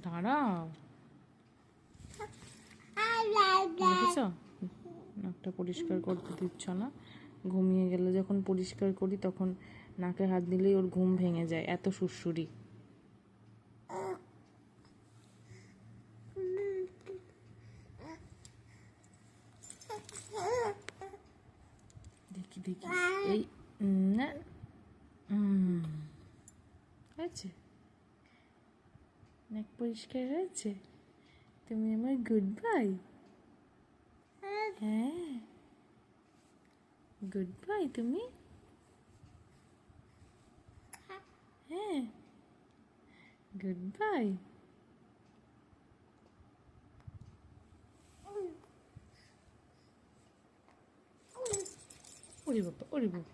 দাঁড়াও, দেখেছ নাকটা পরিষ্কার করতে দিচ্ছ না। ঘুমিয়ে গেলে যখন পরিষ্কার করি তখন নাকে হাত দিলেই ওর ঘুম ভেঙে যায়, এত সুড়সুড়ি। দেখি দেখি, এই না হয়েছে, নাক পরিষ্কার হয়েছে। তুমি আমার গুড বাই। হ্যাঁ, গুড বাই তুমি। হ্যাঁ, গুড বাই। ওরে বাবা, ওরে বাবা।